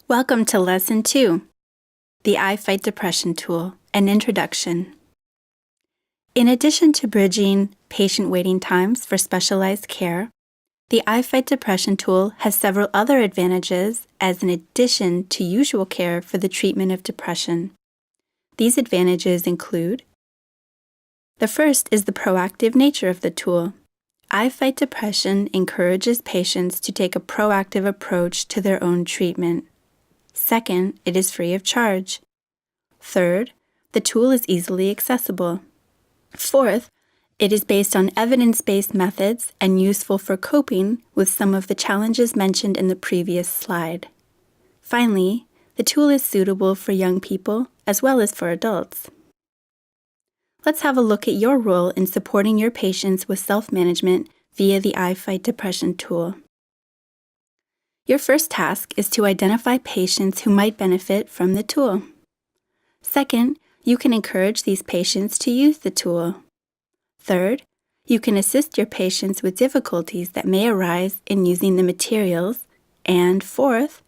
Welcome to Lesson 2, the iFightDepression tool, an introduction. In addition to bridging patient waiting times for specialized care, the iFightDepression tool has several other advantages as an addition to usual care for the treatment of depression. These advantages include: the first is the proactive nature of the tool. iFightDepression encourages patients to take a proactive approach to their own treatment. Second, it is free of charge. Third, the tool is easily accessible. Fourth, it is based on evidence-based methods and useful for coping with some of the challenges mentioned in the previous slide. Finally, the tool is suitable for young people as well as for adults. Let's have a look at your role in supporting your patients with self-management via the iFightDepression tool. Your first task is to identify patients who might benefit from the tool. Second, you can encourage these patients to use the tool. Third, you can assist your patients with difficulties that may arise in using the materials. And fourth,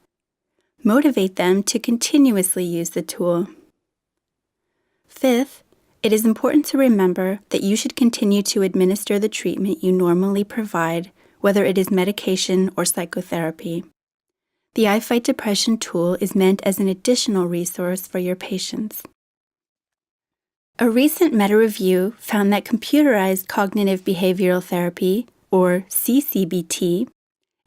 motivate them to continuously use the tool. Fifth, it is important to remember that you should continue to administer the treatment you normally provide, whether it is medication or psychotherapy. The iFightDepression tool is meant as an additional resource for your patients. A recent meta-review found that computerized cognitive behavioral therapy, or CCBT,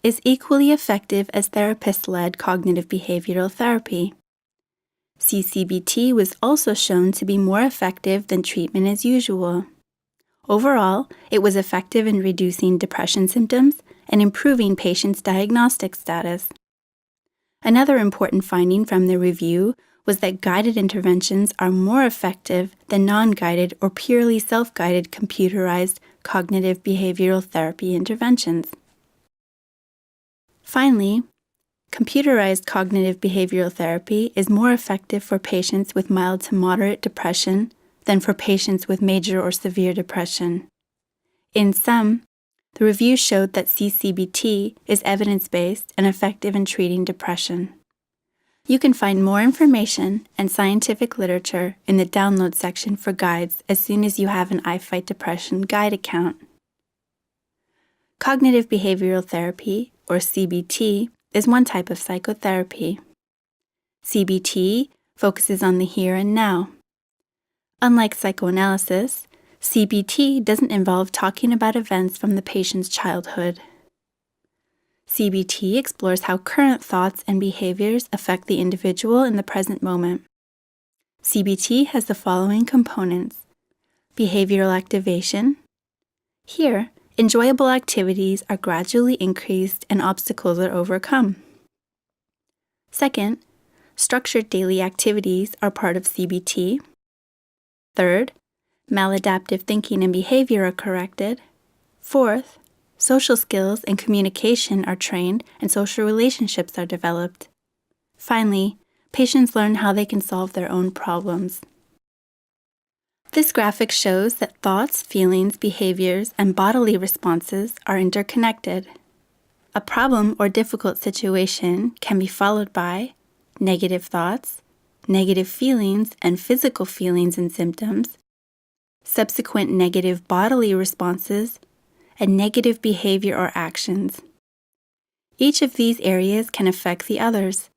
is equally effective as therapist-led cognitive behavioral therapy. CCBT was also shown to be more effective than treatment as usual. Overall, it was effective in reducing depression symptoms and improving patients' diagnostic status. Another important finding from the review was that guided interventions are more effective than non-guided or purely self-guided computerized cognitive behavioral therapy interventions. Finally, computerized cognitive behavioral therapy is more effective for patients with mild to moderate depression than for patients with major or severe depression. In sum, the review showed that CCBT is evidence-based and effective in treating depression. You can find more information and scientific literature in the download section for guides as soon as you have an iFightDepression guide account. Cognitive behavioral therapy, or CBT, is one type of psychotherapy. CBT focuses on the here and now. Unlike psychoanalysis, CBT doesn't involve talking about events from the patient's childhood. CBT explores how current thoughts and behaviors affect the individual in the present moment. CBT has the following components: behavioral activation. Here, enjoyable activities are gradually increased and obstacles are overcome. Second, structured daily activities are part of CBT. Third, maladaptive thinking and behavior are corrected. Fourth, social skills and communication are trained and social relationships are developed. Finally, patients learn how they can solve their own problems. This graphic shows that thoughts, feelings, behaviors, and bodily responses are interconnected. A problem or difficult situation can be followed by negative thoughts, negative feelings and physical feelings and symptoms, subsequent negative bodily responses, and negative behavior or actions. Each of these areas can affect the others.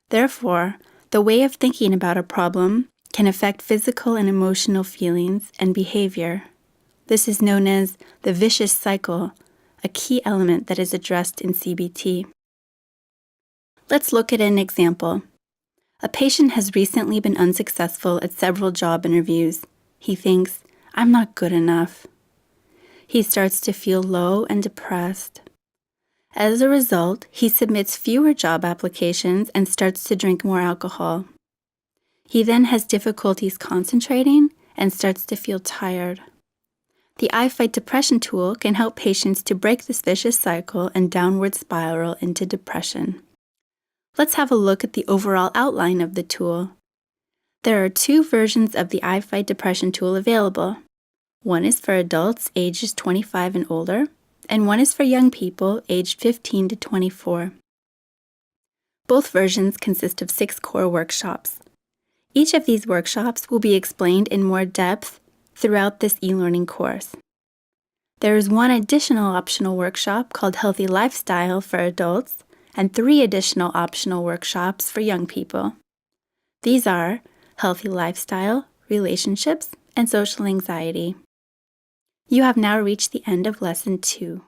Therefore, the way of thinking about a problem can affect physical and emotional feelings and behavior. This is known as the vicious cycle, a key element that is addressed in CBT. Let's look at an example. A patient has recently been unsuccessful at several job interviews. He thinks, "I'm not good enough." He starts to feel low and depressed. As a result, he submits fewer job applications and starts to drink more alcohol. He then has difficulties concentrating and starts to feel tired. The iFightDepression tool can help patients to break this vicious cycle and downward spiral into depression. Let's have a look at the overall outline of the tool. There are two versions of the iFightDepression tool available. One is for adults ages 25 and older, and one is for young people aged 15 to 24. Both versions consist of 6 core workshops. Each of these workshops will be explained in more depth throughout this e-learning course. There is one additional optional workshop called Healthy Lifestyle for adults and 3 additional optional workshops for young people. These are Healthy Lifestyle, Relationships, and Social Anxiety. You have now reached the end of Lesson 2.